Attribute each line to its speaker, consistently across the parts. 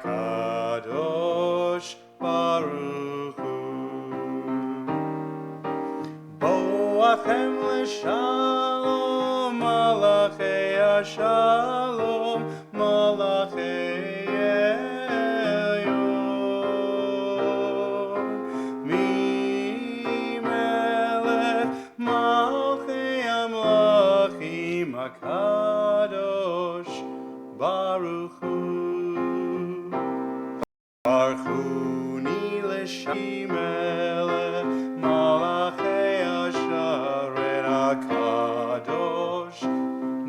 Speaker 1: HaKadosh Baruch Hu. Boachem l'shalom, malachei HaShalom, malachei Elyon. Mimelech malchei amlachim, HaKadosh Baruch Hu. Barchuni l'shalom, malachei HaSharet, HaKadosh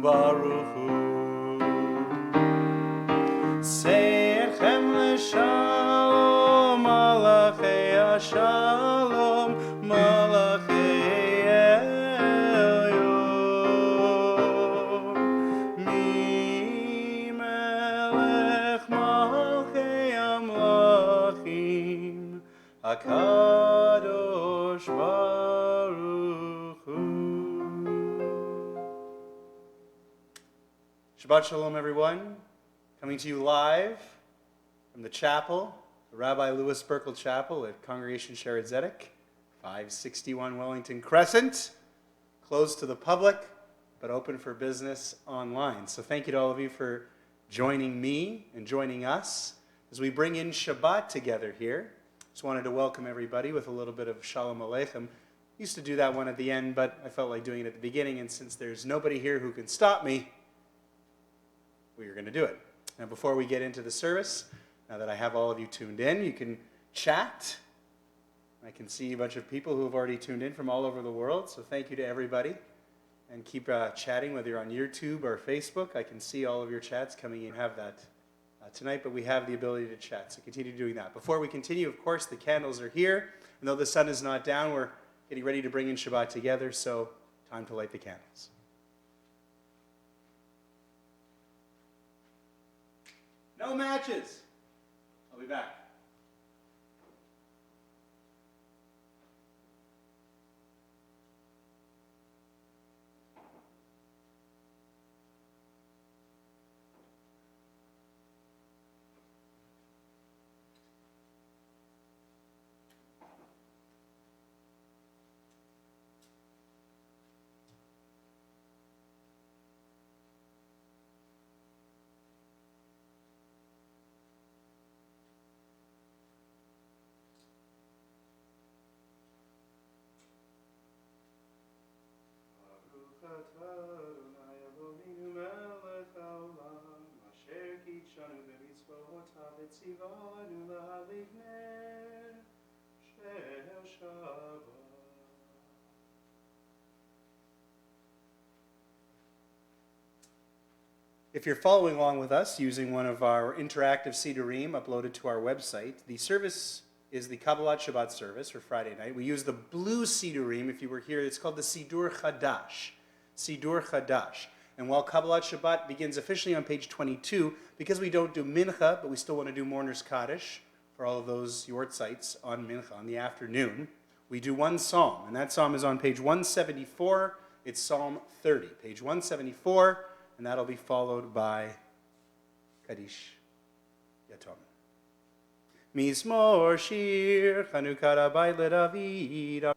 Speaker 1: Baruch Hu. Seichem l'shalom, malachei HaShalom, malachei Elyon. Mimelech malchei amlachim, HaKadosh Baruch Hu. Shabbat Shalom, everyone. Coming to you live from the chapel, the Rabbi Louis Burkle Chapel at Congregation Sheret Zedek, 561 Wellington Crescent, closed to the public, but open for business online. So thank you to all of you for joining me and joining us as we bring in Shabbat together here. Just wanted to welcome everybody with a little bit of Shalom Aleichem. Used to do that one at the end, but I felt like doing it at the beginning, and since there's nobody here who can stop me, we are going to do it. Now, before we get into the service, now that I have all of you tuned in, you can chat. I can see a bunch of people who have already tuned in from all over the world, so thank you to everybody. And keep chatting, whether you're on YouTube or Facebook. I can see all of your chats coming in. Have that tonight, but we have the ability to chat, so continue doing that. Before we continue, of course, the candles are here. And though the sun is not down, we're getting ready to bring in Shabbat together, so time to light the candles. No matches. I'll be back. If you're following along with us using one of our interactive Sidurim uploaded to our website, the service is the Kabbalat Shabbat service for Friday night. We use the blue Sidurim. If you were here, it's called the Sidur Chadash. Sidur Chadash. And while Kabbalat Shabbat begins officially on page 22, because we don't do Mincha, but we still want to do Mourner's Kaddish for all of those Yortzites on Mincha, on the afternoon, we do one psalm. And that psalm is on page 174. It's Psalm 30. Page 174. And that'll be followed by Kaddish Yatom. Mizmor Shir Chanukah Rabbi LeDavid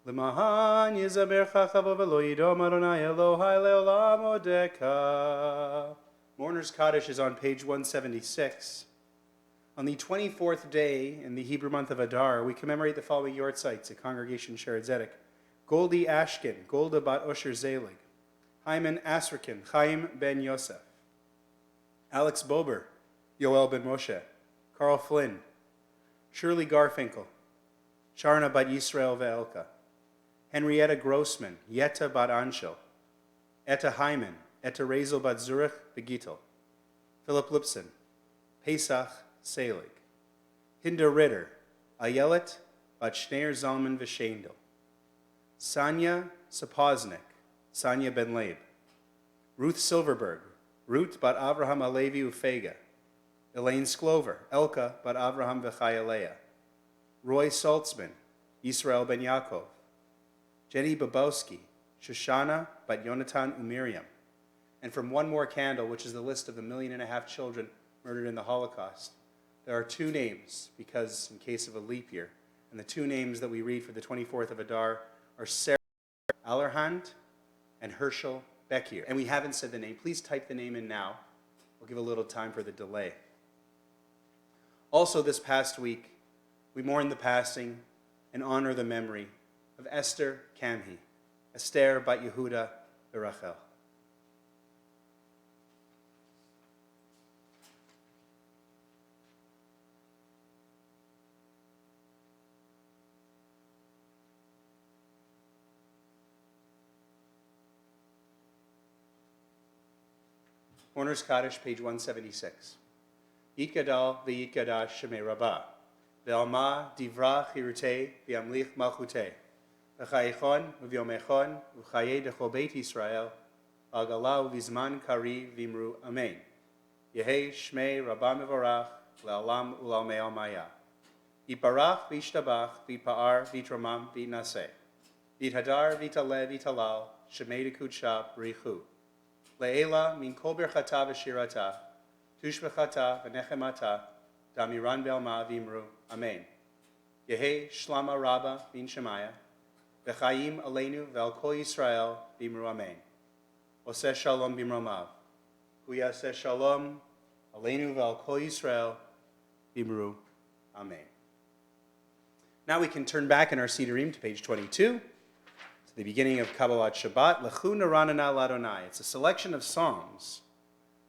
Speaker 1: L'mahan Yizabercha Chavo V'lo Yidom Adonai Elohai Le'olam Odeka. Mourner's Kaddish is on page 176. On the 24th day in the Hebrew month of Adar, we commemorate the following Yortzites at Congregation Sheret Zedek: Goldie Ashkin, Golda Bat Osher Zelig, Hyman Asrakin, Chaim ben Yosef, Alex Bober, Yoel ben Moshe, Carl Flynn, Shirley Garfinkel, Sharna bat Yisrael ve'elka, Henrietta Grossman, Yetta bat Anshel, Etta Hyman, Etta Razel bat Zurich begitel, Philip Lipson, Pesach Selig, Hinda Ritter, Ayelet bat Shneir Zalman v'Shendel, Sanya Sapoznik, Sanya ben Leib, Ruth Silverberg, Ruth bat Avraham Alevi Ufega, Elaine Sklover, Elka bat Avraham v'Chayaleah, Roy Saltzman, Yisrael ben Yaakov, Jenny Babowski, Shoshana bat Yonatan Umiriam. And from one more candle, which is the list of the 1.5 million children murdered in the Holocaust. There are two names, because in case of a leap year, and the two names that we read for the 24th of Adar are Sarah Allerhand and Herschel Bekier. And we haven't said the name. Please type the name in now. We'll give a little time for the delay. Also this past week, we mourn the passing and honor the memory of Esther Kamhi, Esther Bat Yehuda Berachel. Mourner's Kaddish, page 176. Yitgadal v'yitgadash shemei Rabbah, ve'alma divra chirutei v'yamlich malchutei, v'chayichon v'yomechon v'chayei dechol beit Yisrael, v'agala v'zman kari v'imru amen. Yehei shmei Rabbah mevorach le'alam u'lalmei almaya. Yiparach v'yishtabach v'yipa'ar v'yitramam v'yitnaseh. V'yithadar v'yitaleh v'yitalal shemei dekudsha b'richu. Le'ela min kol birchata v'shirata, tushbechata v'nechemata, damiran be'alma v'imru, amen. Yehi shlama rabba min shemaya, v'chayim aleinu ve'al kol Yisrael v'imru, amen. Oseh shalom b'imromav, hu yaseh shalom aleinu ve'al kol Yisrael v'imru, amen. Now we can turn back in our Sidurim to page 22. The beginning of Kabbalat Shabbat, Lechu Neranana Ladonai. It's a selection of psalms.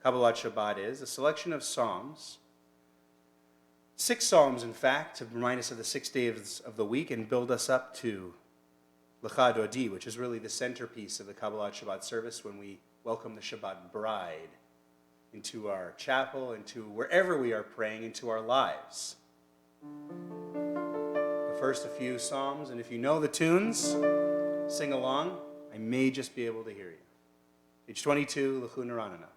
Speaker 1: Kabbalat Shabbat is a selection of psalms. 6 psalms, in fact, to remind us of the 6 days of the week and build us up to Lecha Dodi, which is really the centerpiece of the Kabbalat Shabbat service when we welcome the Shabbat bride into our chapel, into wherever we are praying, into our lives. But first, a few psalms, and if you know the tunes, sing along. I may just be able to hear you. Page 22, Lechu Neranana.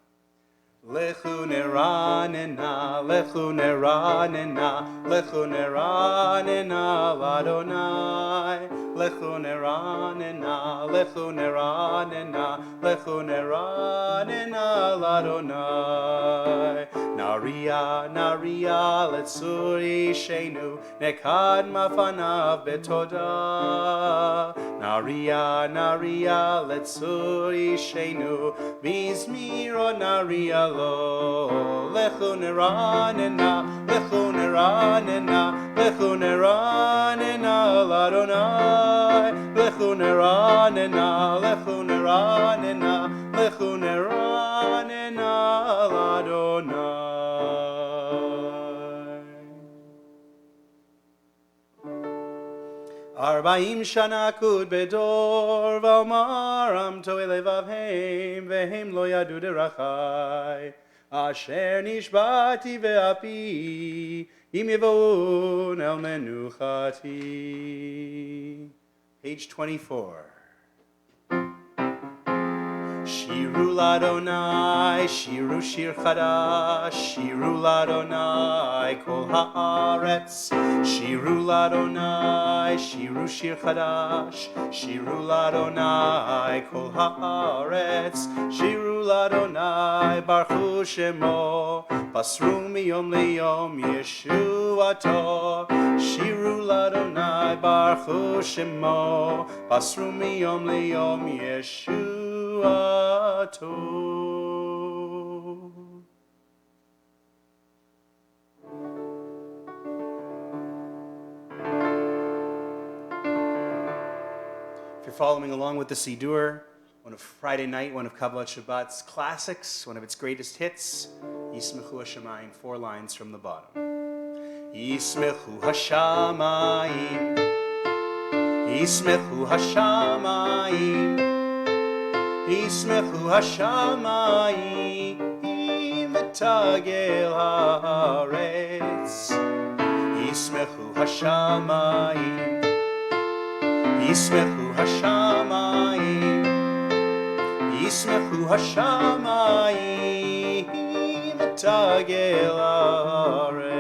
Speaker 1: Lechu Neranana, Lechu Neranana, Lechu Neranana, Ladonai. Lechu Neranana, Lechu Neranana, Lechu Neranana, Ladonai. Naria, Naria, Letzuri Shenu, Nekad Mafanav Betoda. Naria, Naria, Letzuri Shenu, Bizmiro Naria lo. Lechu Neranana, Lechu Neranana, Lechu Neranana, Ladonai. Lechu Neranana, Lechu Neranana, Lechu Neranana, Ladonai. Arbaim shana kud bedor v'almaram to'e levavheim vehem lo yadu derachai asher nishbati ve'api im yevon el menuchati. Page 24. Shiru Ladonai, Shiru Shir Chadash, Shiru Ladonai, Kol Haaretz. Shiru Ladonai, Shiru Shir Chadash, Shiru Ladonai, Kol Haaretz. Shiru Ladonai, Baruchu Shemo, Basru miyom liyom Yeshuato. Shiru Ladonai, Baruchu Shemo, Basru miyom liyom Yeshuato. If you're following along with the Sidur, one of Friday night, one of Kabbalat Shabbat's classics, one of its greatest hits, Yismechu Hashamayim, 4 lines from the bottom. Yismechu Hashamayim, Yismechu Hashamayim, Yismechu Hashamayim v'tagel haaretz. Yismechu Hashamayim, Yismechu Hashamayim, Yismechu Hashamayim v'tagel haaretz.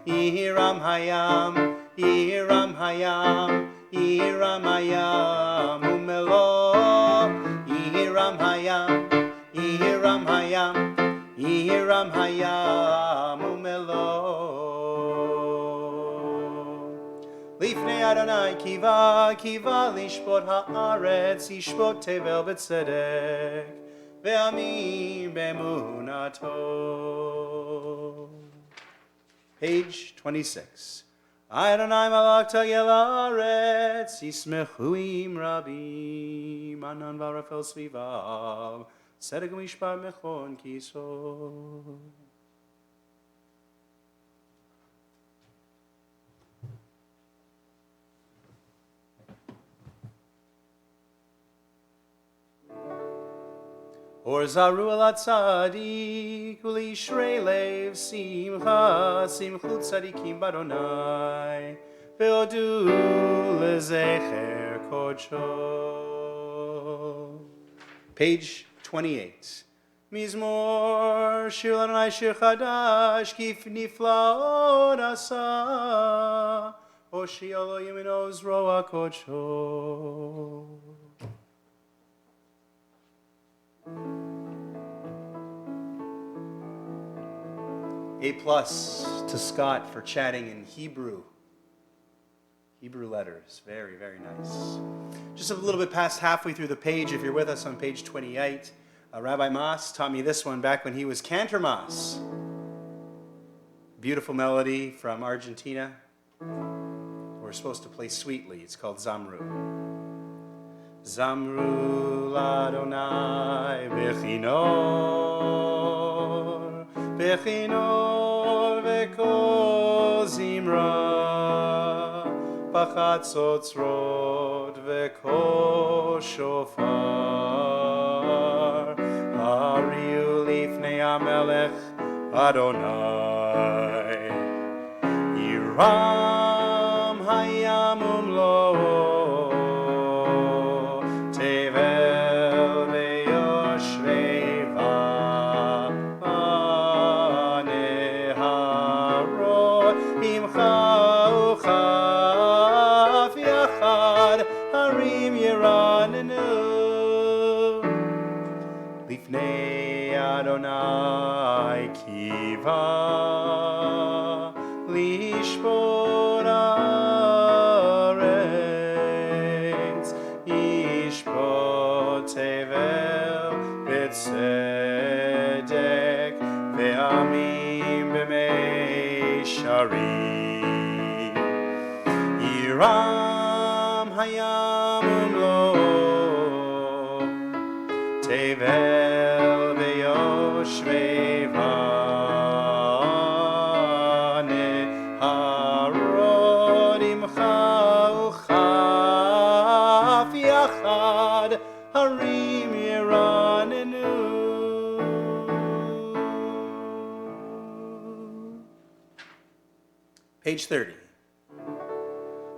Speaker 1: Yiram hayam, Yiram hayam, Yiram hayam umelo. Yiram hayam, Yiram hayam umelo. Lifnei Adonai kiva lishpot haaretz yishpot tevel b'tzedek ve'amim be'emunato. Page 26. Adonai malakta yel haaretz yismechuim Rabbi manan v'arafel svivav tzedek u'mishpat mechon kisod. Or zaru al tzadik uli shrei lev simcha simchut tzadikim baronai ve'odu lezecher kodsho. Page 28. Mizmor shir l'Adonai shir chadash kif niflaot asa Oshi Elohim inoz roa kodsho. A+ to Scott for chatting in Hebrew letters. Very, very nice. Just a little bit past halfway through the page, if you're with us on page 28, Rabbi Mas taught me this one back when he was Cantor Mas. Beautiful melody from Argentina. We're supposed to play sweetly. It's called Zamru. Zamru l'Adonai bechinor, bechinor v'kol zimra, b'chatzotzrot v'kol shofar, hariu lifnei hamelech Adonai, Yiram hayam umlo. Adonai kiva lishpot haaretz yishpot tevel b'tzedek ve'amim b'meisharim Yiram hayam umlo tevel Page 30.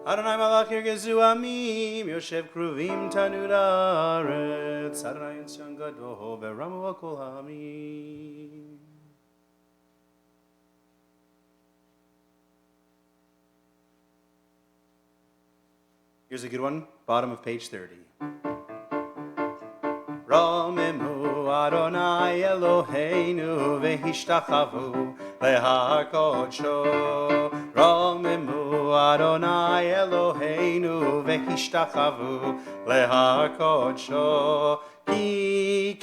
Speaker 1: Adonai malach yirgezu amim, yoshev kruvim tanud haaretz, Adonai yinson gadol, v'ramu hakol ha'amim. Here's a good one, bottom of page 30. Ramemu Adonai Eloheinu v'hishtachavu lehakodsho. Ramemu Adonai Eloheinu v'hishtachavu lehakodsho. Ki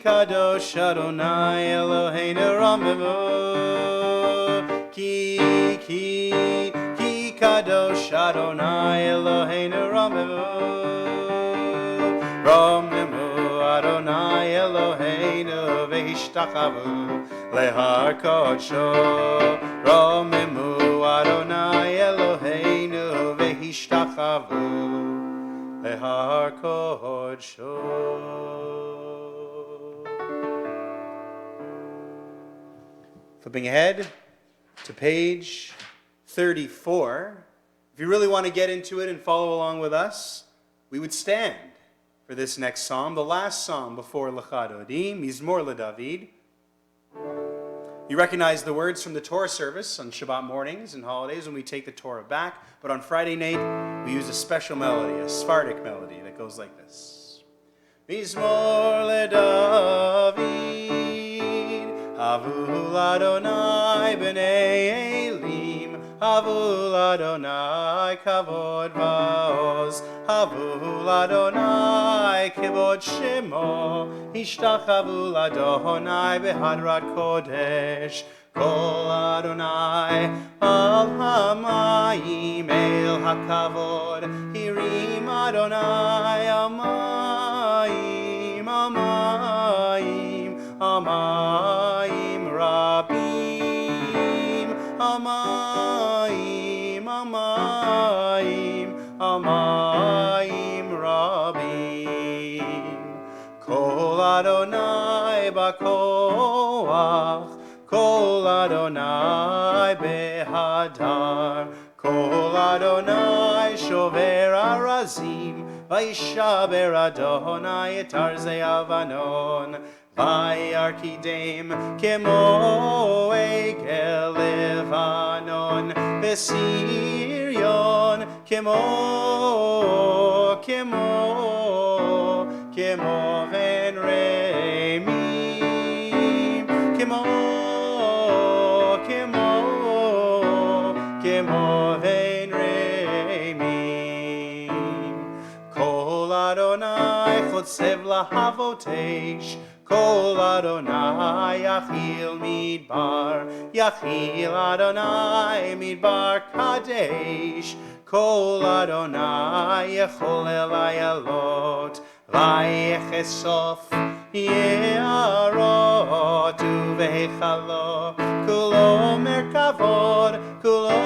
Speaker 1: kadosh Adonai Eloheinu ramemu. Ki kadosh Adonai Eloheinu ramemu. Ramemu Adonai Eloheinu v'hishtachavu lehakodsho. Ramemu Adonai Eloheinu v'hishtachavu lehakodsho. Flipping ahead to page 34. If you really want to get into it and follow along with us, we would stand for this next psalm, the last psalm before Lecha Dodi, Mizmor LeDavid. You recognize the words from the Torah service on Shabbat mornings and holidays when we take the Torah back, but on Friday night we use a special melody, a Sephardic melody that goes like this. Mizmor LeDavid, Havul Adonai b'nei Elim, Havul Adonai kavod va'oz, Havul Adonai kivod shemo, Ishtachavu Adonai b'hadrat kodesh, Kol Adonai al hamayim el hakavod, Hirim Adonai amayim, amayim, amayim rabim, amayim, amayim, amayim rabim. Kol Adonai b'koach, Kol Adonai behadar, Kol Adonai shover arazim, Vayishaber Adonai et arzei avanon, Vayarkidem kemo egel Levanon, Besiryon kemo ven remim, kemo ven remim. Kol Adonai chotzev lahavotesh, Kol Adonai yachil midbar, Yachil Adonai midbar kadesh, Kol Adonai yechol el ayalot, Vayechesof ye'arot uvehechalo, Kulo merkavod, Kulo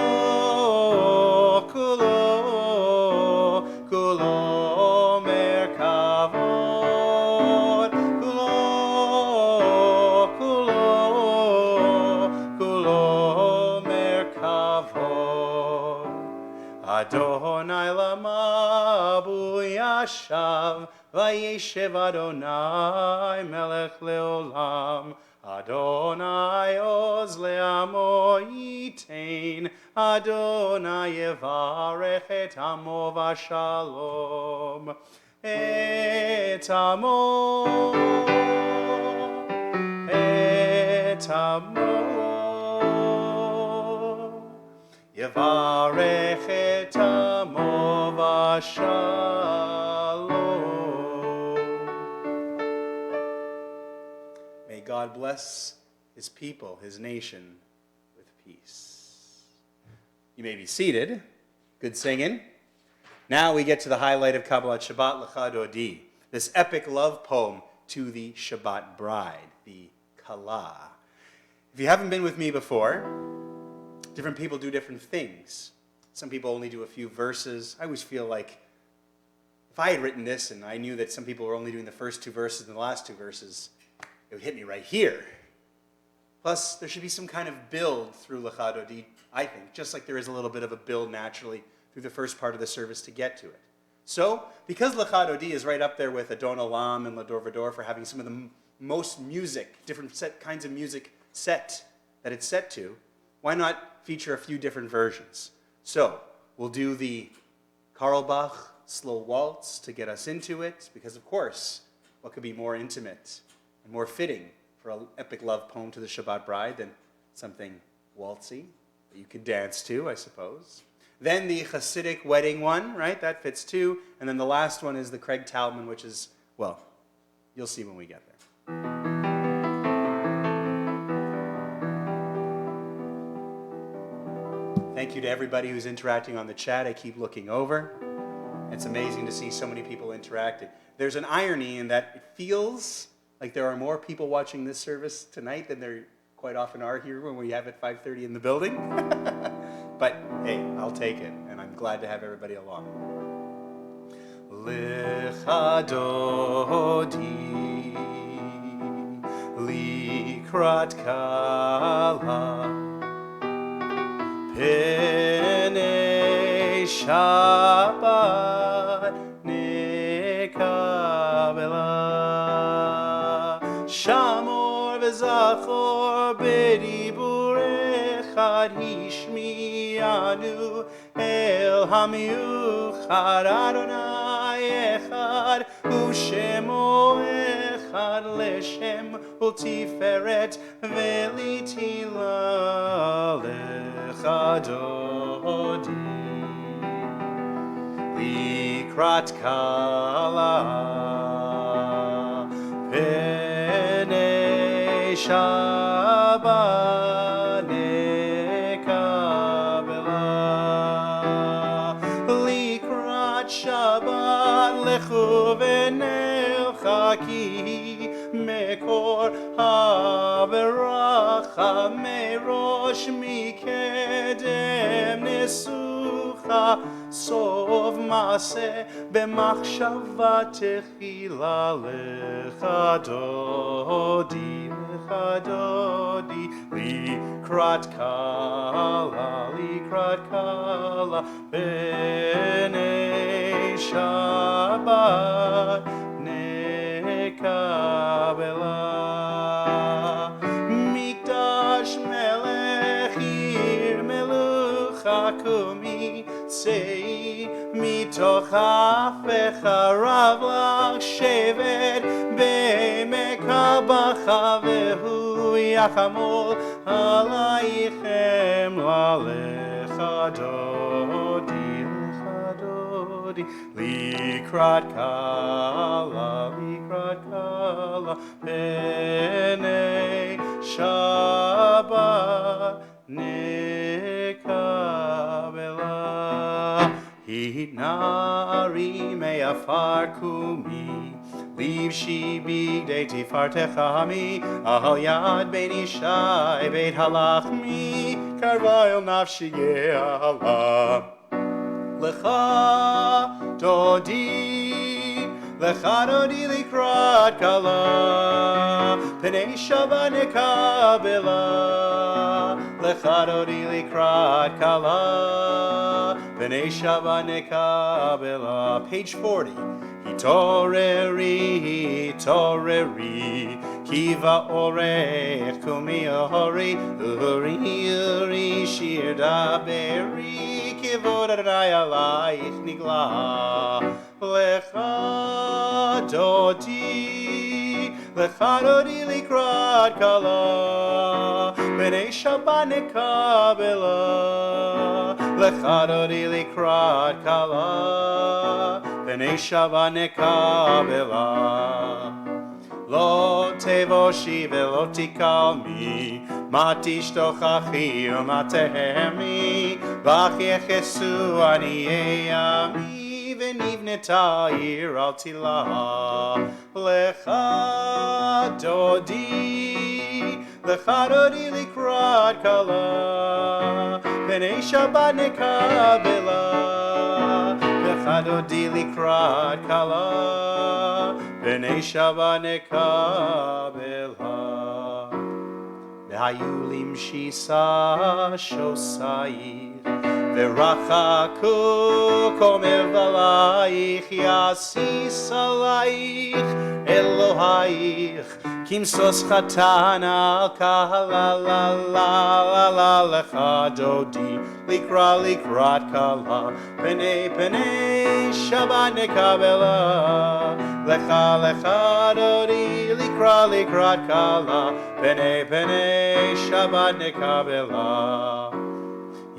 Speaker 1: merkavod, Kulo merkavod. Adonai lama bu yashav, Vayeshev Adonai melech leolam, Adonai oz le'amo yitein, Adonai yevarech et amo v'shalom, et amo, yevarech et amo v'shalom. May God bless his people, his nation, with peace. You may be seated. Good singing. Now we get to the highlight of Kabbalat Shabbat Lecha Dodi, this epic love poem to the Shabbat bride, the Kala. If you haven't been with me before, different people do different things. Some people only do a few verses. I always feel like if I had written this and I knew that some people were only doing the first two verses and the last two verses, it would hit me right here. Plus, there should be some kind of build through Lecha Dodi, I think, just like there is a little bit of a build naturally through the first part of the service to get to it. So, because Lecha Dodi is right up there with Adon Olam and Lador Vador for having some of the most music, different kinds of music set that it's set to, why not feature a few different versions? So, we'll do the Carlbach slow waltz to get us into it, because of course, what could be more intimate and more fitting for an epic love poem to the Shabbat bride than something waltzy that you could dance to, I suppose. Then the Hasidic wedding one, right? That fits too. And then the last one is the Craig Talman, which is, well, you'll see when we get there. Thank you to everybody who's interacting on the chat. I keep looking over. It's amazing to see so many people interacting. There's an irony in that it feels like there are more people watching this service tonight than there quite often are here when we have it 5:30 in the building. But hey, I'll take it, and I'm glad to have everybody along. Lecha Dodi likrat kala Penei Shabbat nekabela Shamor v'zachor b'dibur echad hishmiyanu El hamiuchad Adonai echad U'shemo echad leshem ולתפארת ולתהילה לך דודי. לקראת כלה פני שבת נקבלה. לקראת שבת לכו ונלכה כי מקור הברכה מראש מקדם נסוכה סוף מעשה במחשבה תחילה לך דודי לקראת כלה פני שבת נקבלה. מקדש מלך עיר מלוכה קומי צאי מתוך הפך רב לך שבט בעמק הבכה והוא יחמול עלייכם לך דודי לקראת כלה פני שבת נקבלה. התנערי מעפר קומי לבשי בגדי תפארתך עמי על יד בן ישי בית הלחמי קרבה אל נפשי גאלה. לך דודי לקראת כלה פני שבת נקבלה. לך דודי לקראת כלה פני שבת נקבלה. Page 40. התעוררי כי באורך קומי אורי שיר דברי כבוד אדוני עלייך נגלה. לך דודי לקראת כלה פני שבת נקבלה. לך דודי לקראת כלה פני שבת נקבלה. לא תבושי ולא תקלמי מה תשתוכחי ומה תהמי בך יחסו עניי עמי ונבנתה עיר אל תילה. לך דודי לקראת כלה פני שבת נקבלה. לך דודי לקראת כלה פני שבת נקבלה. והיו למשיסה שוסייך ורחקו כומר ולייך יסיס עלייך אלוהיך כמסוס חתן על כלה. לך דודי לקראת כלה פני שבת נקבלה. לך דודי לקראת כלה פני שבת נקבלה.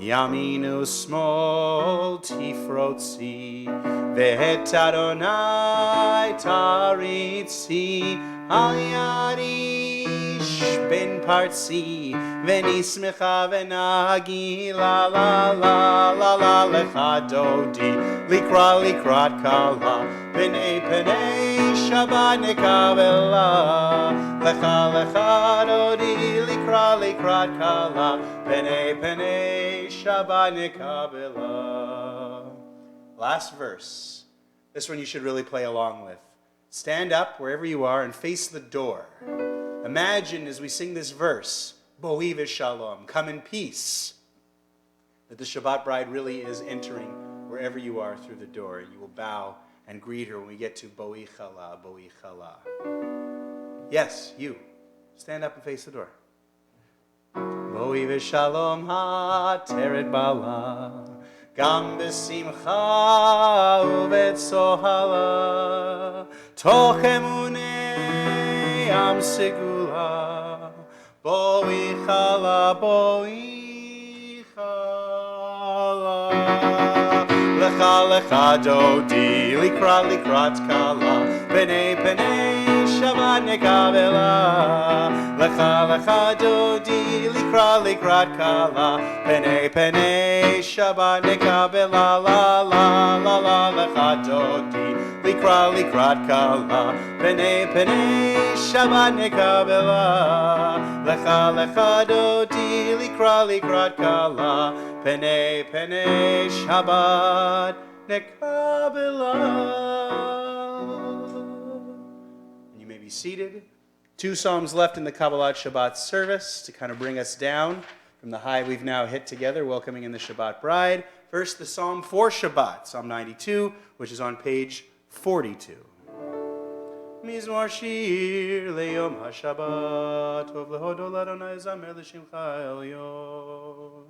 Speaker 1: ימין ושמאל תפרוצי ואת אדוני תריצי על יד איש בן פרצי ונשמחה ונגילה לה. לך דודי לקראת כלה פני שבת נקבלה. לך דודי לקראת כלה פני שבת נקבלה. Last verse. This one you should really play along with. Stand up wherever you are and face the door. Imagine as we sing this verse, Boi v'shalom, come in peace, that the Shabbat bride really is entering wherever you are through the door. You will bow and greet her when we get to Boi chala, Boi chala. Yes, you. Stand up and face the door. Boi v'shalom ha'teret bala, gam b'simcha ubetzohala, toch emunei am segula, Boi chala, boi chala. Lecha lecha dodi, likrat kala. Penei penei Shabbat nekabela. Lecha lecha dodi, likrat kala. Penei penei Shabbat nekabela. La la la la lecha dodi, likrat kala. Penei penei Shabbat nekabela. Lecha lecha dodi, likrat kala. Penei penei Shabbat nekabela. You may be seated. 2 psalms left in the Kabbalat Shabbat service to kind of bring us down from the high we've now hit together, welcoming in the Shabbat bride. First, the psalm for Shabbat, Psalm 92, which is on page 42. Mizmor shir leyom haShabbat, tov lehodol Adonai zamer l'shimcha elyon.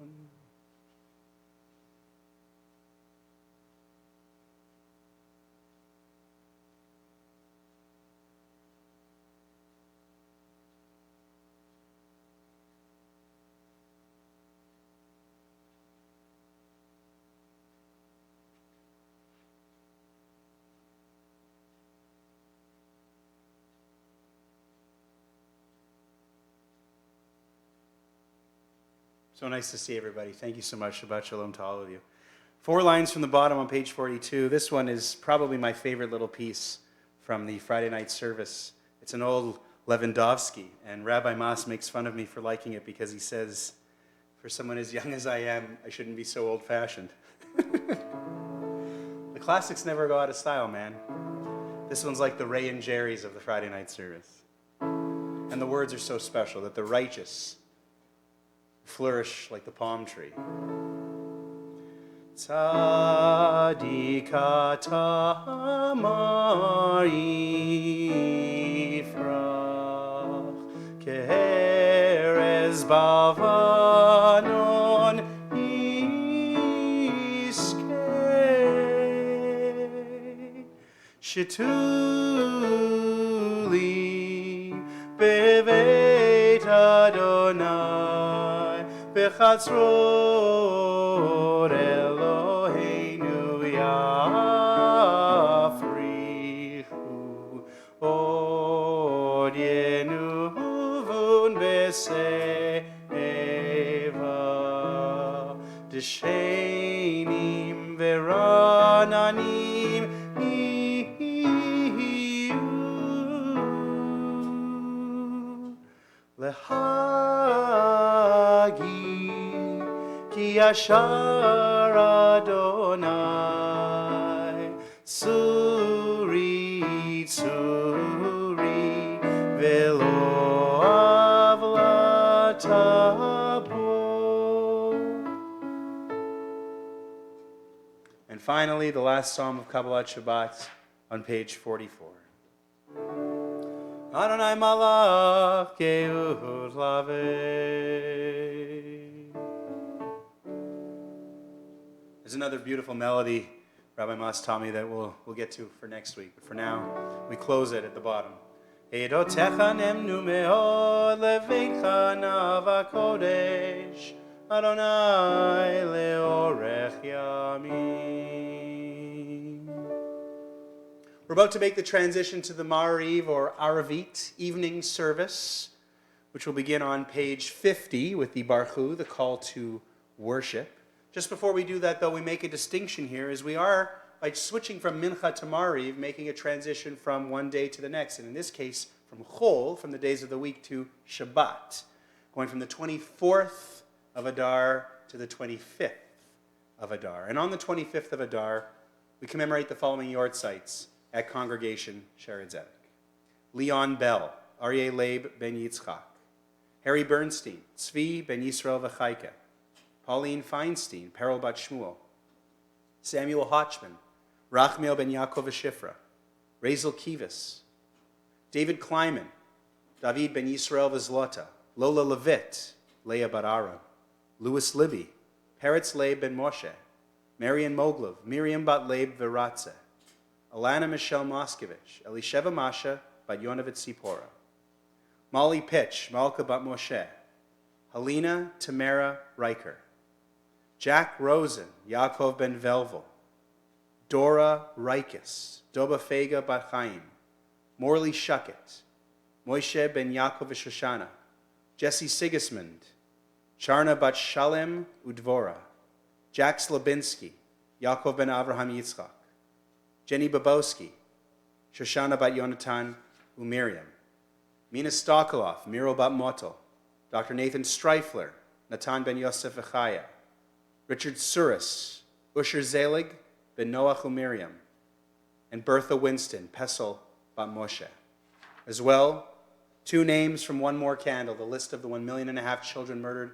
Speaker 1: So nice to see everybody. Thank you so much. Shabbat shalom to all of you. 4 lines from the bottom on page 42. This one is probably my favorite little piece from the Friday night service. It's an old Lewandowski, and Rabbi Mas makes fun of me for liking it because he says, for someone as young as I am, I shouldn't be so old-fashioned. The classics never go out of style, man. This one's like the Ray and Jerry's of the Friday night service. And the words are so special that the righteous flourish like the palm tree. Tzadika tamar yifrach ke'erez bavanon yiskei shetuli beveit Adonai Bechatzrot Eloheinu yafrichu od yenuvun beseva deshenim verananim iyu lehagi Ki Yashar Adonai Suri Tsuri Velo Avlatabo. And finally, the last psalm of Kabbalat Shabbat on page 44. Adonai Malach Gehut Laveh. There's another beautiful melody Rabbi Mas taught me that we'll get to for next week. But for now, we close it at the bottom. Eidotecha nemnu me'od leveitcha navakodesh Adonai leorech yamim. We're about to make the transition to the Ma'ariv or Aravit evening service, which will begin on page 50 with the Barchu, the call to worship. Just before we do that, though, we make a distinction here, as we are, by switching from Mincha to Mariv, making a transition from one day to the next, and in this case, from Chol, from the days of the week, to Shabbat, going from the 24th of Adar to the 25th of Adar. And on the 25th of Adar, we commemorate the following yortzites at Congregation Shaare Zedek. Leon Bell, Aryeh Leib ben Yitzchak, Harry Bernstein, Tzvi ben Yisrael v'Chaike, Pauline Feinstein, Perel bat Shmuel, Samuel Hotchman, Rachmiel ben Yaakov v'Shifra, Razel Kivas, David Kleiman, David ben Yisrael v'Zlota, Lola Levit, Leah bat Aaron, Louis Livy, Peretz Leib ben Moshe, Marian Moglov, Miriam bat Leib v'Ratze, Alana Michelle Moskovich, Elisheva Masha bat Yonovit Sipora, Molly Pitch, Malka Bat Moshe. Helena Tamara Riker. Jack Rosen, Yaakov Ben Velvel. Dora Rikis, Doba Fega Bat Chaim. Morley Shuckett. Moshe Ben Yaakov Shoshana. Jesse Sigismund. Charna Bat Shalem Udvora. Jack Slabinski, Yaakov Ben Avraham Yitzchak. Jenny Babowski, Shoshana Bat Yonatan Umiriam. Mina Stokoloff, Miro Bat Motel. Dr. Nathan Streifler, Natan Ben Yosef Echaya. Richard Suris, Usher Zelig Ben Noach Umiriam. And Bertha Winston, Pessel Bat Moshe. As well, 2 names from One More Candle, the list of the 1.5 million children murdered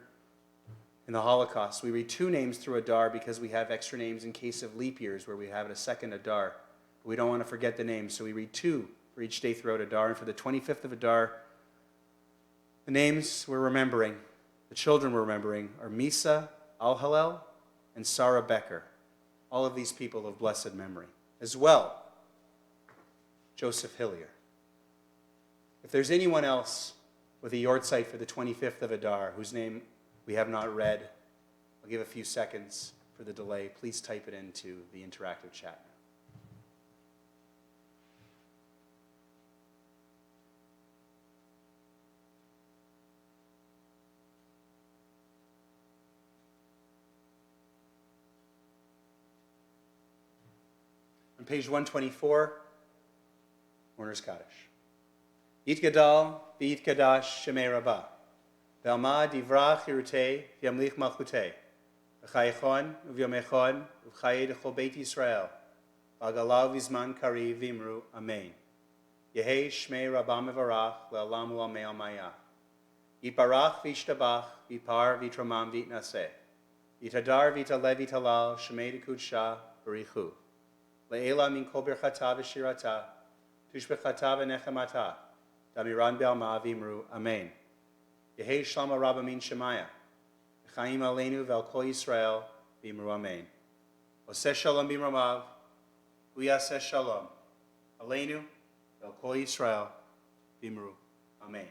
Speaker 1: in the Holocaust. We read 2 names through Adar because we have extra names in case of leap years where we have a second Adar. But we don't want to forget the names, so we read 2 for each day throughout Adar. And for the 25th of Adar, the names we're remembering, the children we're remembering, are Misa Al-Halel and Sarah Becker. All of these people of blessed memory. As well, Joseph Hillier. If there's anyone else with a yortzeit for the 25th of Adar whose name we have not read, I'll give a few seconds for the delay. Please type it into the interactive chat now. On page 124, Mourner's Kaddish. Yitgadal v'yitkadash shemei Rabbah. Ve'alma divrach hirutei v'yamlich malchutei. V'chayechon u'v'yomechon u'v'chayei d'chol Beit Yisrael. V'agalav v'zman kariv v'imru amen. Yehei shmei Rabbah mevarach le'olam u'amei almayah. Yitbarach v'yishtabach v'yipar v'yitramam v'yitnaseh. Yitadar v'yitalev v'yitalal shemei d'kudsha b'richu. Le'ela min kol birchata v'shirata. Tushbechata v'nechemata. Damiran be'alma v'imru amen. Yehei shlama rabba min shemaya. V'chaim aleinu ve'al kol Yisrael v'imru amen. Oseh shalom b'imramav. Uyaseh shalom. Aleinu ve'al kol Yisrael v'imru amen.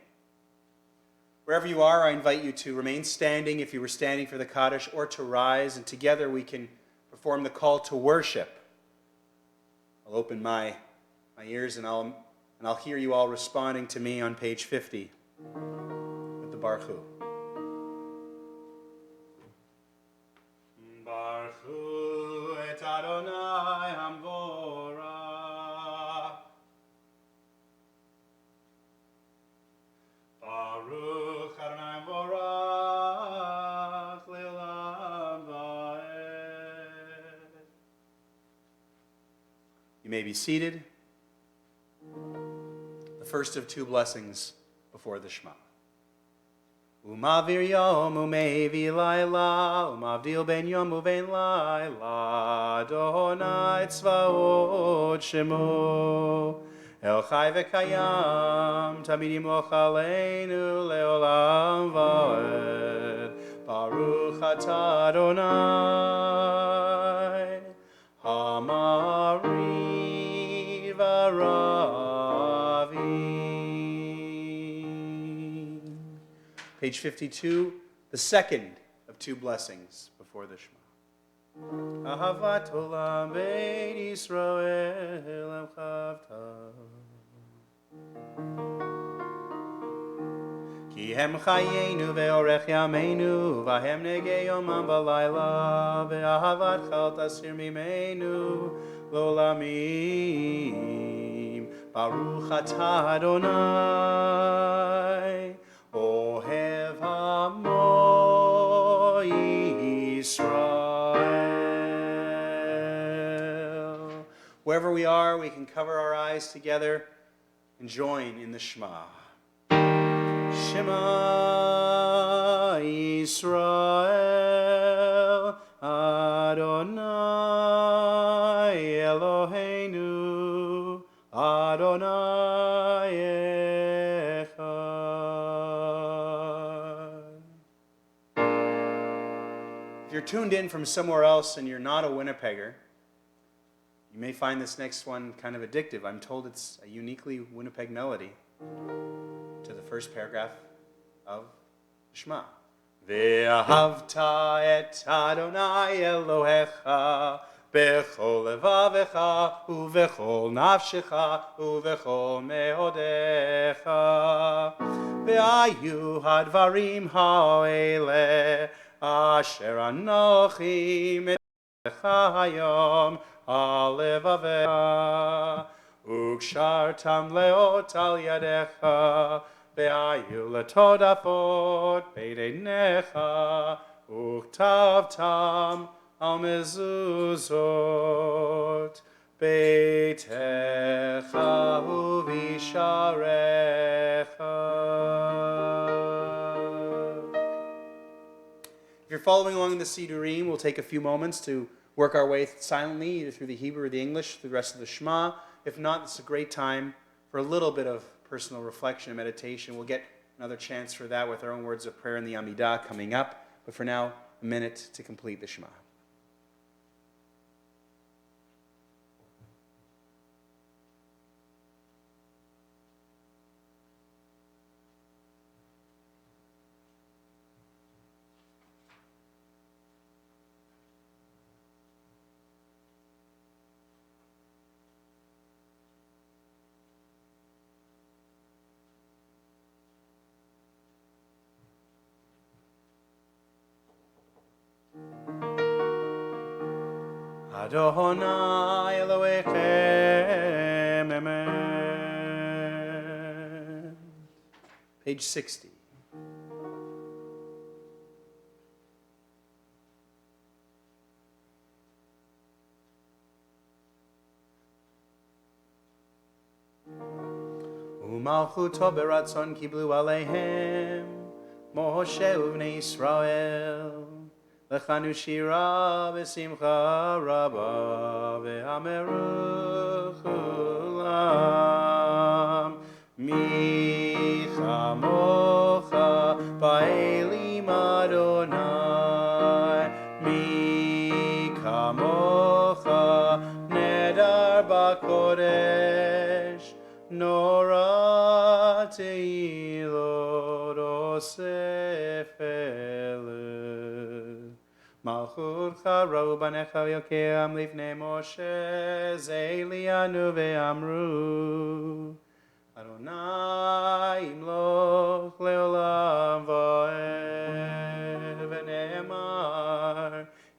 Speaker 1: Wherever you are, I invite you to remain standing if you were standing for the Kaddish, or to rise, and together we can perform the call to worship. I'll open my ears and I'll hear you all responding to me on page 50 with the Baruch Hu. Baruch Hu et Adonai Hamvorach. Baruch Adonai Hamvorach le'olam va'ed. You may be seated. The first of 2 blessings before the Shema. Umavir yom umevi laila, umavdil ben yom uven laila, Adonai tzvaot shemo, El chai v'kayam, tamid yimloch aleinu leolam va'ed, Baruch atah Adonai, Hamari v'ara. Page 52, the second of 2 blessings before the Shema. Ahavat olam beit Yisrael chavta. Ki hem chayenu ve'orech yameinu v'hem negei yomam v'layla ve'ahavat chal tasir mimenu l'olamim. Baruch atah Adonai Ohev Hamo Yisrael. Wherever we are, we can cover our eyes together and join in the Shema. Shema Yisrael Adonai Eloheinu Adonai Echad. If you're tuned in from somewhere else and you're not a Winnipegger, you may find this next one kind of addictive. I'm told it's a uniquely Winnipeg melody to the first first paragraph of Shema. Ve'ahavta et Adonai Elohecha bechol levavecha uvechol nafshecha uvechol meodecha ve'ayu hadvarim ha'ele asher anochi mitzecha hayom ha'levavecha ukshartam leot al yadecha ve'ayu letodafot beidenecha uktavtam al mezuzot beitecha uvisharecha. If you're following along in the Sidurim, we'll take a few moments to work our way silently, either through the Hebrew or the English, through the rest of the Shema. If not, it's a great time for a little bit of personal reflection and meditation. We'll get another chance for that with our own words of prayer in the Amidah coming up. But for now, a minute to complete the Shema. Adonai Elohechem, amen. Page 60. Umalchuto beratzon kiblu aleihem Moshe uvnei Yisrael Lechanu shira v'simcha rabba ve'ameru chulam mi chamocha ba'elim Adonai mi kamocha nedar ba'kodesh nora te'ilot osefele Malchut charav banecha yokeam lifnei Moshe zeilianu ve'amru Adonai imloch leolam va'ed v'ne'emar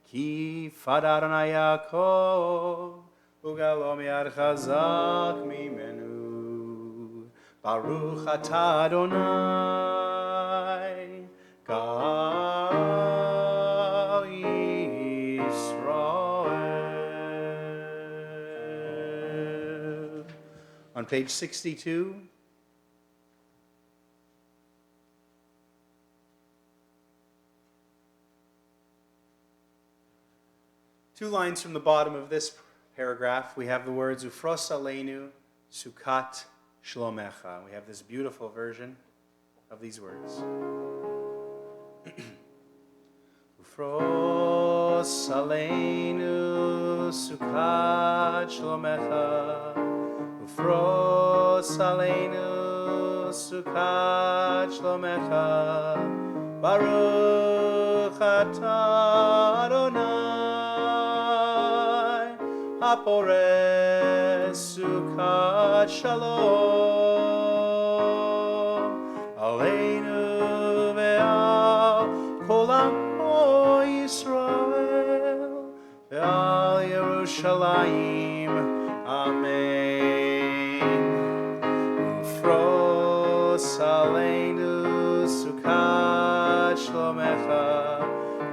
Speaker 1: ki fad Adonai Yaakov ugalo mi'ad chazak mimenu Baruch atah Adonai On page 62, two lines from the bottom of this paragraph, we have the words Ufros Aleinu Sukat Shlomecha. We have this beautiful version of these words. Ufros Aleinu Sukat Shlomecha Ufros Aleinu Sukat Shlomecha Baruch atah Adonai Haporeh Sukat Shalom Aleinu ve'al Kol Amo Yisrael ve'al Yerushalayim Amen. Ufros aleinu sukat shlomecha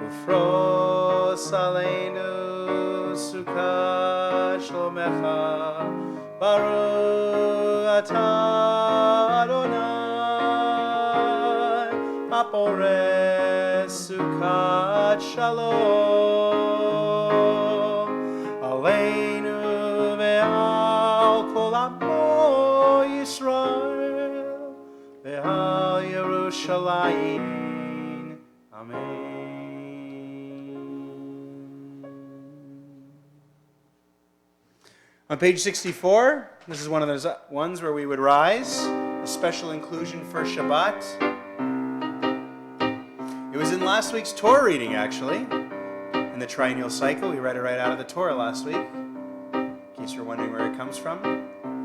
Speaker 1: Ufros aleinu sukat shlomecha Baruch atah Adonai Haporeh sukat shalom Aleinu ve'al kol amo Yisrael ve'al Yerushalayim. Amen. On page 64, this is one of those ones where we would rise a special inclusion for Shabbat. It was in last week's Torah reading, actually. In the triennial cycle, we read it right out of the Torah last week. In case you're wondering where it comes from.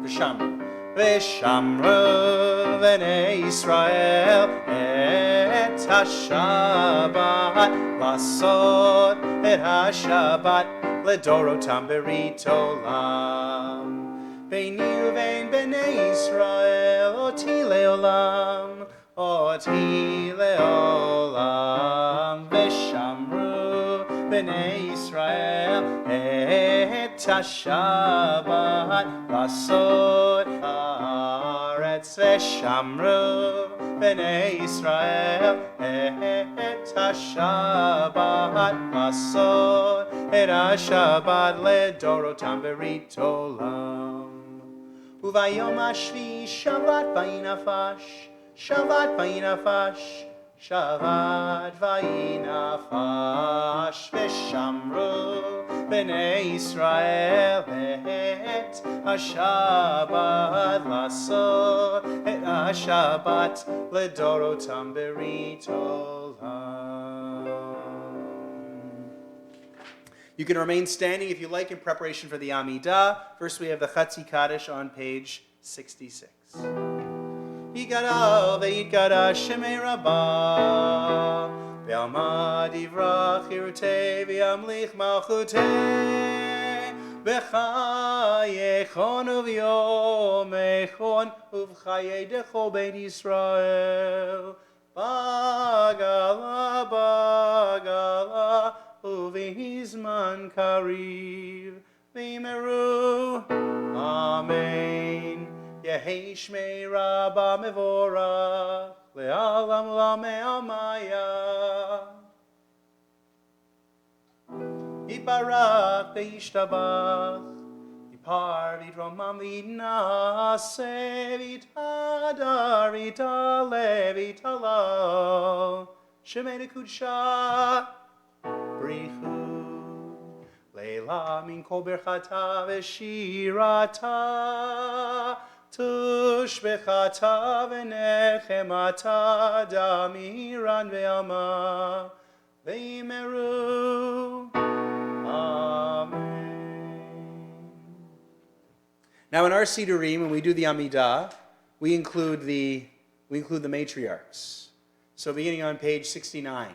Speaker 1: V'shamru. V'shamru v'nei Yisrael et ha-Shabbat lasot et ha-Shabbat ledorotam berit olam. Beini uvein b'nei Yisrael oti leolam, oti leolam. V'shamru b'nei Yisrael et ha-Shabbat lasot haaretz. V'shamru b'nei Yisrael et ha-Shabbat lasot et ha-Shabbat ledorotam berit olam. Uvayom hashvi Shabbat vayinafash, Shabbat vayinafash, Shabbat vayinafash. V'shamru b'nei Yisrael et ha-Shabbat lasot et ha-Shabbat ledorotam berit olam. You can remain standing if you like in preparation for the Amidah. First we have the Chatzi Kaddish on page 66. Yigara ve'yitkara shemei Rabba ve'alma divrach irutei ve'amlich malchutei v'chayechon uv'yomechon uv'chayei dechol bein Yisrael bagala bagala uv'hizman kariv v'yimeru amen. Yehi shmei Rabba mevorach le'alam u'lamei amaya. Yibarach ve'yishtabach yipar v'yidromam v'yidnase v'yitadar v'yitale v'yitalal shemei nekudsha brichu leila min kol berchata v'shirata tushbechata v'nechemata damiran ve'alma ve'imeru. Amen. Now in our Sidurim, when we do the Amidah, we include the matriarchs. So beginning on page 69,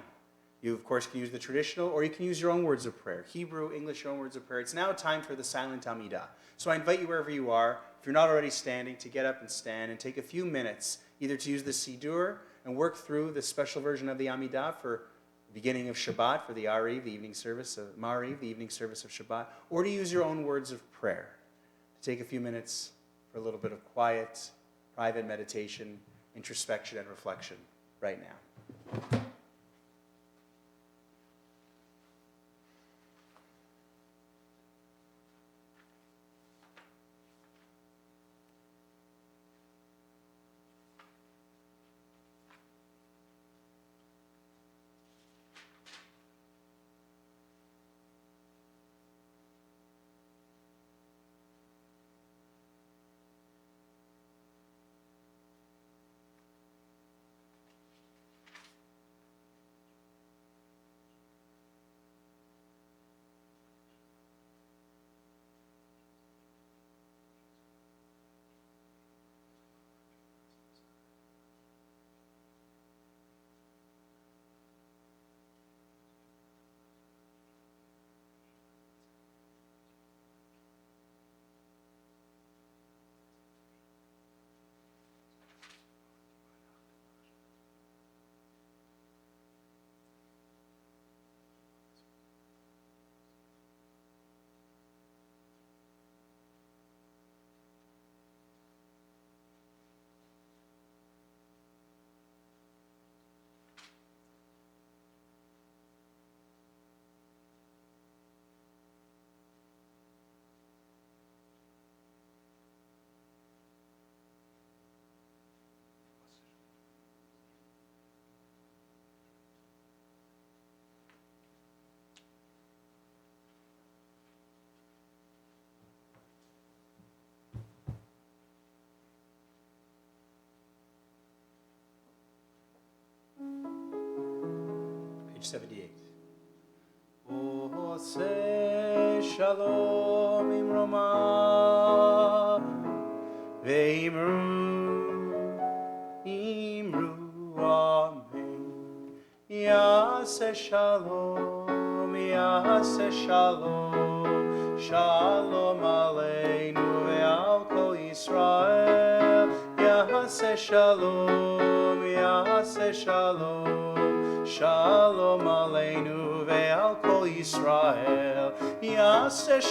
Speaker 1: you of course can use the traditional, or you can use your own words of prayer. Hebrew, English, your own words of prayer. It's now time for the silent Amidah. So I invite you wherever you are, if you're not already standing, to get up and stand and take a few minutes either to use the Sidur and work through the special version of the Amidah for the beginning of Shabbat, for the Ariv, the evening service of Mariv, the evening service of Shabbat, or to use your own words of prayer. To take a few minutes for a little bit of quiet, private meditation, introspection, and reflection right now. page 78. Ose shalom imroma ve'imru amen. Yaseh shalom, shalom aleinu ve'al kol Yisrael. Yaseh shalom, shalom aleinu ve'al kol Yisrael. Yaseh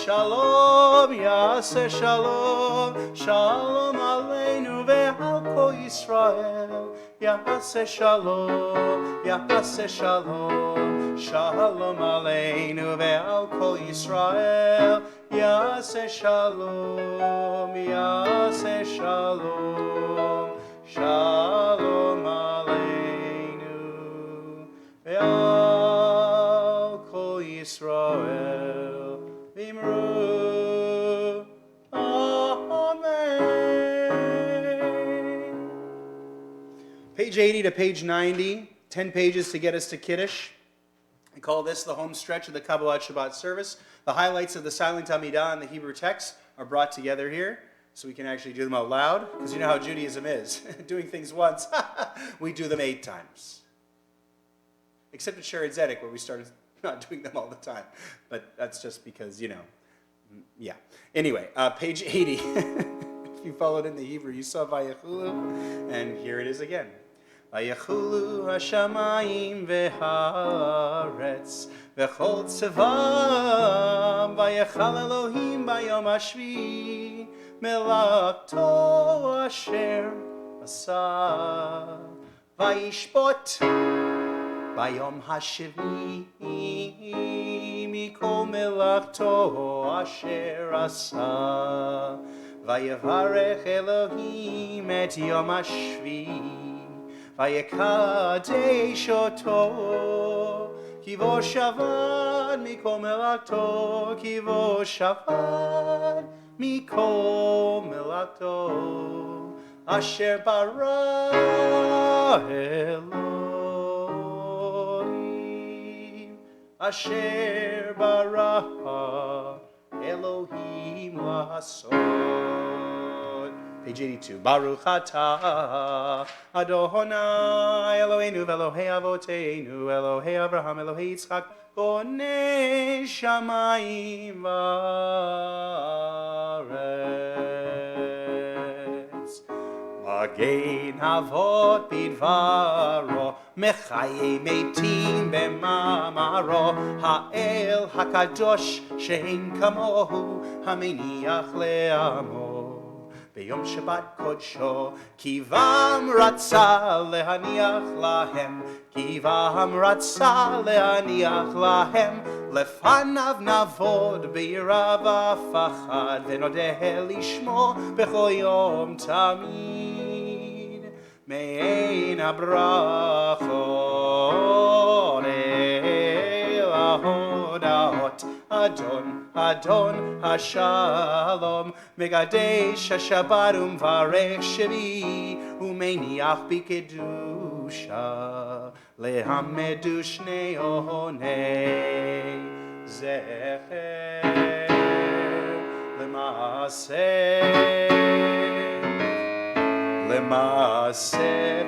Speaker 1: shalom, shalom aleinu ve'al kol Yisrael. Yaseh shalom, shalom aleinu ve'al kol Yisrael. Yaseh shalom, shalom aleinu ve'al kol Yisrael. V'imru amen. Page 80 to page 90, 10 pages to get us to Kiddush. We call this the home stretch of the Kabbalat Shabbat service. The highlights of the silent Amidah and the Hebrew text are brought together here so we can actually do them out loud, because you know how Judaism is. Doing things once, we do them 8 times. Except at Shared Zedek, where we started not doing them all the time. But that's just because, yeah. Anyway, page 80. If you followed in the Hebrew, you saw Vayechulu, and here it is again. Vayechulu hashamayim v'haaretz v'chol tzevam vayechal Elohim bayom hashvi melakto asher asa vayishbot bayom hashvi mikol melakto asher asa vayevarech Elohim et yom hashvi vayekadesh oto kivo shavad mikol melakto kivo shavad mikol melakto asher bara Elohim asher bara Elohim lasod. Page 82. Baruch atah Adonai Eloheinu v'Elohei avoteinu Elohei Avraham Elohei Yitzchak bonei shamayim v'aretz Magen avot bidvaro Mechaye metim b'mamaro Ha'el hakadosh she'en kamohu Hameniach le'amo B'yom Shabbat kodsho Kivam ratza lehaniach lahem Kivam ratza lehaniach lahem Lefanav navod b'yirav v'fachad V'nodeh lishmo b'chol yom tamid Mein habrachot el hodahot Adon hashalom Megadesh hashabat umvarech shvi Umeniach bikedusha Lehamedu shnei ohonei Zecher Lemase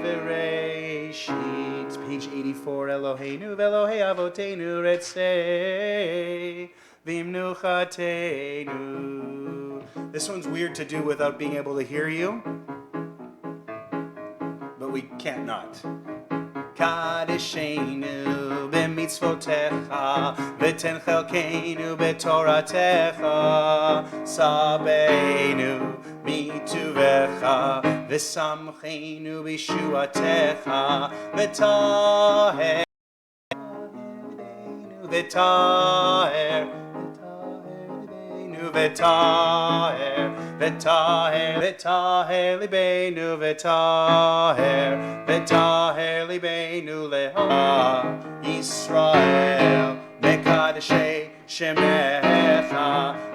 Speaker 1: Bereshit. Page 84. Eloheinu v'Elohei avoteinu retzei v'imnuchatenu. This one's weird to do without being able to hear you, but we can't not. Kadeshenu b'mitzvotecha v'ten chelkeinu b'toratecha sabeinu mituvecha v'samcheinu b'shuatecha v'taher v'taher v'taher v'taher v'taher libeinu v'taher v'taher libeinu leha Yisrael mekadeshei shemecha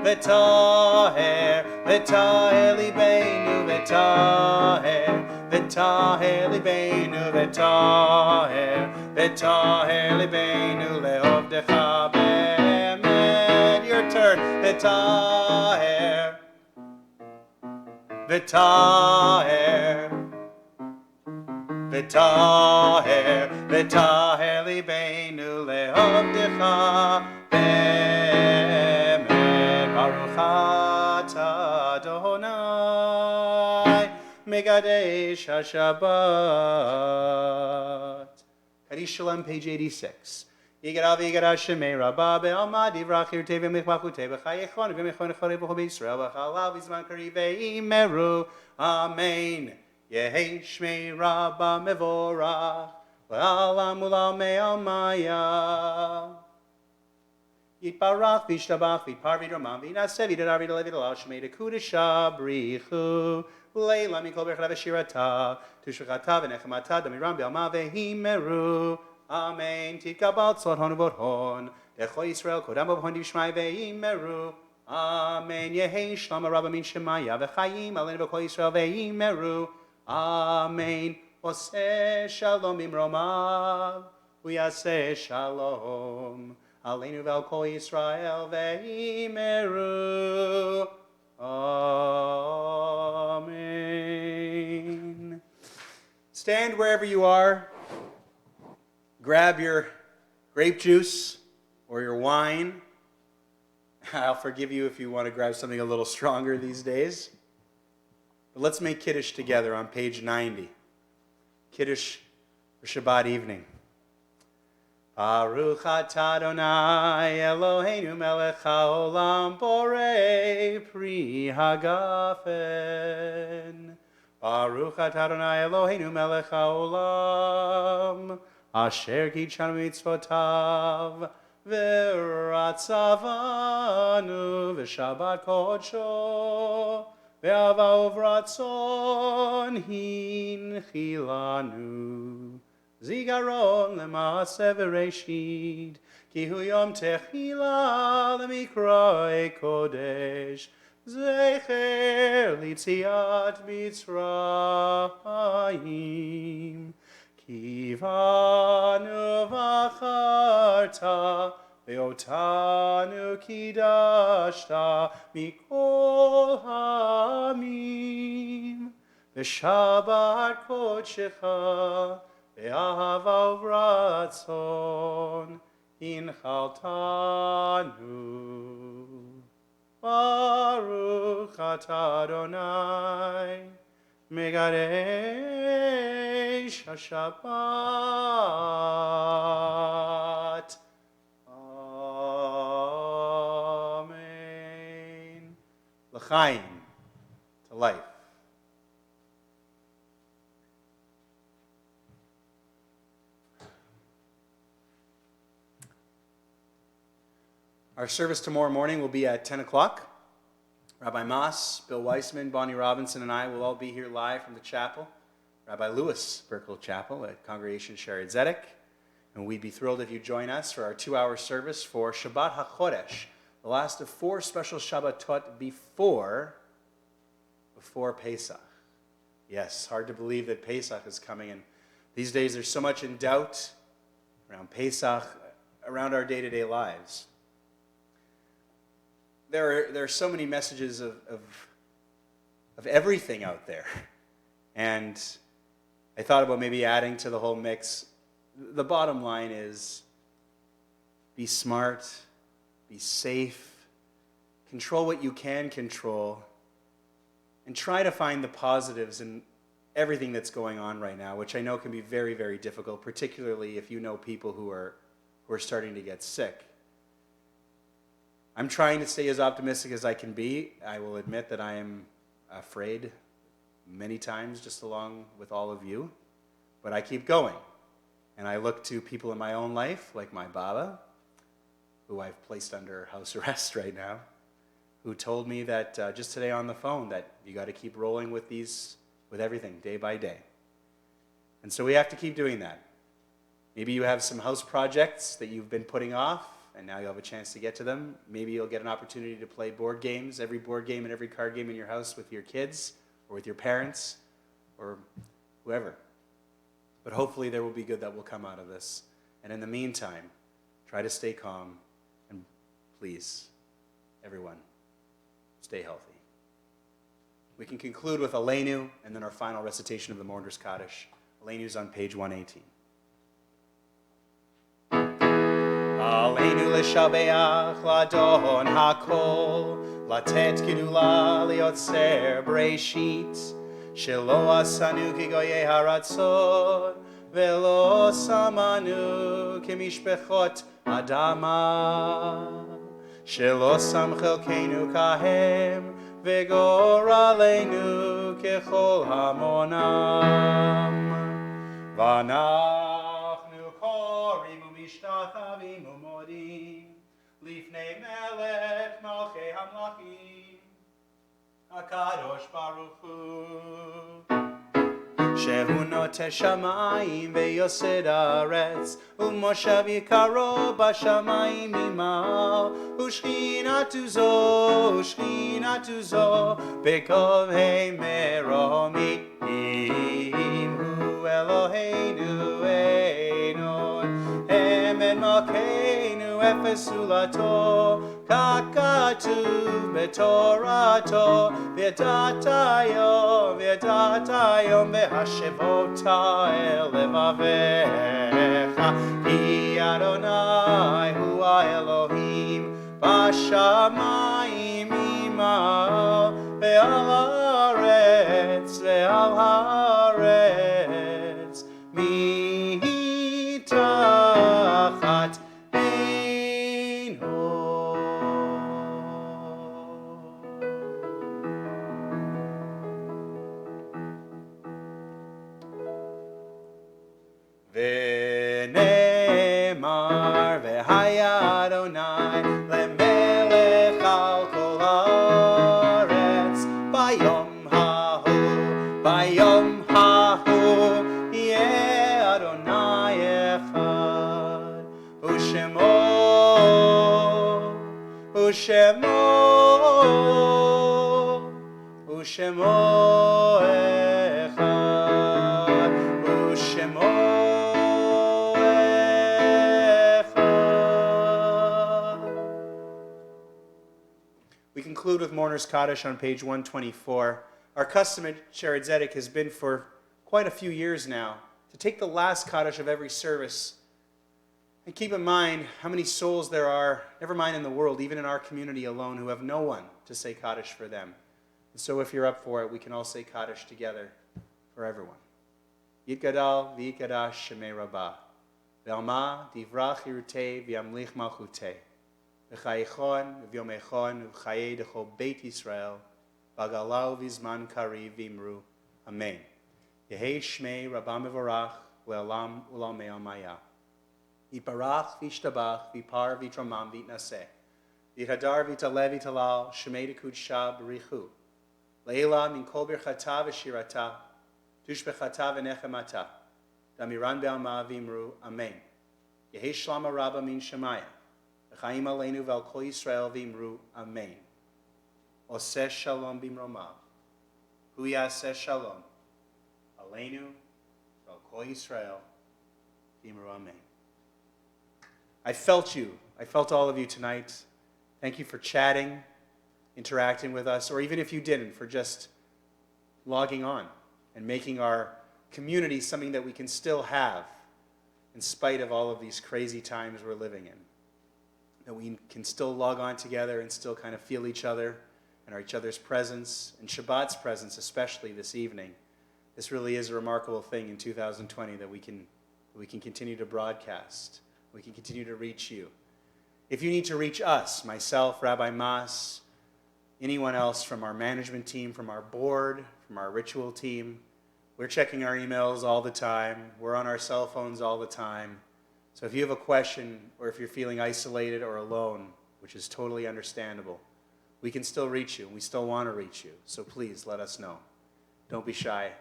Speaker 1: v'taher v'taher libeinu v'taher v'taher libeinu v'taher libeinu le'ovdecha be'emet. Your turn. V'taher libeinu le'ovdecha be'emet. Baruch atah Adonai Megadesh HaShabbat. Kaddish Shalom, page 86. Yigara v'yigara shemei rabba be'alma divrach yirtei v'michmachutei v'chayechon v'michon echorei b'chol b'Yisrael v'chalav v'zman kari v'imeru. Amen. Yehi shmei rabba mevorach v'alam ulam me'almaya. Yitbarach v'ishtabach v'yitpar v'yidroman v'yinaseh v'yidadar v'yidalev v'yidalal shmei dekudesha brichu Leila mikol berachah v'shirata tushvachata v'nechemata damiram be'alma v'himeru. Amen. Titkabal tzot hon v'hon decho Yisrael kodam v'hon divshmai v'himeru. Amen. Yehi shlama rabba min shemaya v'chayim aleinu v'kol Yisrael v'himeru. Amen. Oseh shalom imromav uyaseh shalom aleinu v'al kol Yisrael v'himeru. Amen. Stand wherever you are. Grab your grape juice or your wine. I'll forgive you if you want to grab something a little stronger these days. But let's make Kiddush together on page 90. Kiddush for Shabbat evening. Baruch atah Adonai Eloheinu melech haolam borei pri hagafen. Baruch atah Adonai Eloheinu melech haolam asher kichanu mitzvotav v'ratzavanu v'shabbat kodsho ve'ava uvratzon hinchilanu. Zigaron lema'aseh v'reshit ki hu yom techila lemikra kodesh zecher litziat mitzrayim kivanu v'acharta ve'otanu kidashta mikol ha'amim v'shabbat kodshecha ve'ahava uvratzon inchaltanu. Baruch atah Adonai Megadesh HaShabbat. Amen. L'chaim, to life. Our service tomorrow morning will be at 10 o'clock. Rabbi Moss, Bill Weissman, Bonnie Robinson, and I will all be here live from the chapel, Rabbi Lewis Berkel Chapel at Congregation Sharet Zedek. And we'd be thrilled if you join us for our 2-hour service for Shabbat HaChodesh, the last of 4 special Shabbatot before Pesach. Yes, hard to believe that Pesach is coming, and these days there's so much in doubt around Pesach, around our day-to-day lives. There are so many messages of everything out there. And I thought about maybe adding to the whole mix. The bottom line is be smart, be safe, control what you can control, and try to find the positives in everything that's going on right now, which I know can be very, very difficult, particularly if you know people who are starting to get sick. I'm trying to stay as optimistic as I can be. I will admit that I am afraid many times, just along with all of you. But I keep going. And I look to people in my own life, like my Baba, who I've placed under house arrest right now, who told me that just today on the phone that you got to keep rolling with everything, day by day. And so we have to keep doing that. Maybe you have some house projects that you've been putting off, and now you'll have a chance to get to them. Maybe you'll get an opportunity to play board games, every board game and every card game in your house with your kids or with your parents. Or whoever. But hopefully there will be good that will come out of this. And in the meantime, try to stay calm, and please, everyone, stay healthy. We can conclude with Aleinu, and then our final recitation of the Mourner's Kaddish. Aleinu is on page 118. Aleinu l'shabeach l'adon hakol, latet gidula liotzer breishit, shelo asanu kigoye haratzon, velo samanu kimishpechot adama, shelo sam chelkeinu kahem, וגורלנו ככל המונם. ואנחנו קוראים ומשתחווים ומודים לפני מלך מלכי המלכים, הקדוש ברוך הוא. שהוא נוטה שמיים ויוסד הארץ, ומושב יקרו בשמיים ממעל, ושכינתו זו בגובהי מרומים. הוא אלוהינו אינו, אמת מלכנו אפס זולתו, כך כתוב בתורתו, וידעת היום והשבות אל לבביך, כי אדוני הוא האלוהים בשמיים ממעל, ועל הארץ מתחת עינו. ונאמר והיה אדוני למלך על כל הארץ, ביום ההוא יהיה אדוני אחד, ושמו אחד, We conclude with Mourner's Kaddish on page 124. Our custom at Shared Zedek has been for quite a few years now to take the last Kaddish of every service and keep in mind how many souls there are, never mind in the world, even in our community alone, who have no one to say Kaddish for them. And so if you're up for it, we can all say Kaddish together for everyone. Yitgadal v'yikadash shemei Rabba, v'alma divrach yirutei v'yamlich malchutei, v'chayichon v'yomechon v'chayei dechol Beit Yisrael, v'agalau v'zman kari v'imru. Amen. Yehei shmei Rabba mevorach le'olam u'lamei amaya. Yitbarach v'yishtabach v'yipar v'yitramam v'yitnaseh. Yithadar v'yitalev v'yitalal shemei dekudshah b'richu. Leila min kol birchata v'shirata, tushbechata v'nechemata, damiran be'alma v'imru, amen. Yehi shlama rabba min shemaya, v'chaim aleinu v'al kol Yisrael v'imru, amen. Oseh shalom b'imromav, hu yaseh shalom, aleinu v'al kol Yisrael v'imru, amen. I felt you. I felt all of you tonight. Thank you for chatting, interacting with us, or even if you didn't, for just logging on and making our community something that we can still have in spite of all of these crazy times we're living in. That we can still log on together and still kind of feel each other and each other's presence, and Shabbat's presence especially this evening. This really is a remarkable thing in 2020 that we can continue to broadcast. We can continue to reach you. If you need to reach us, myself, Rabbi Mas, anyone else from our management team, from our board, from our ritual team, we're checking our emails all the time. We're on our cell phones all the time. So if you have a question or if you're feeling isolated or alone, which is totally understandable, we can still reach you. We still want to reach you. So please let us know. Don't be shy,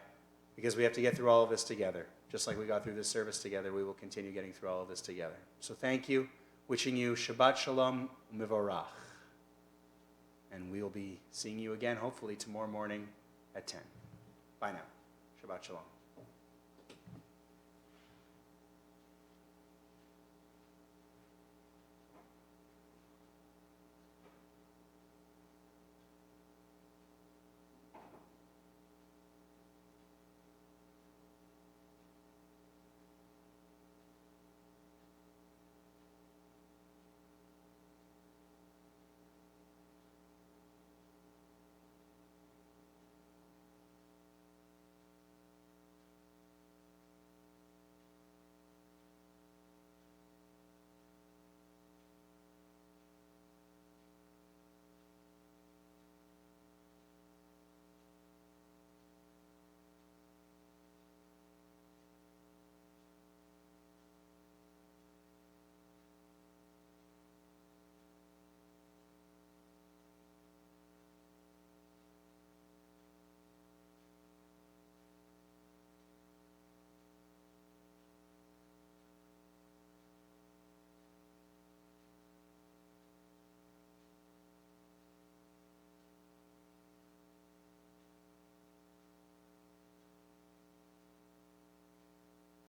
Speaker 1: because we have to get through all of this together. Just like we got through this service together, we will continue getting through all of this together. So thank you. Wishing you Shabbat Shalom Mivorach. And we will be seeing you again, hopefully, tomorrow morning at 10. Bye now. Shabbat Shalom.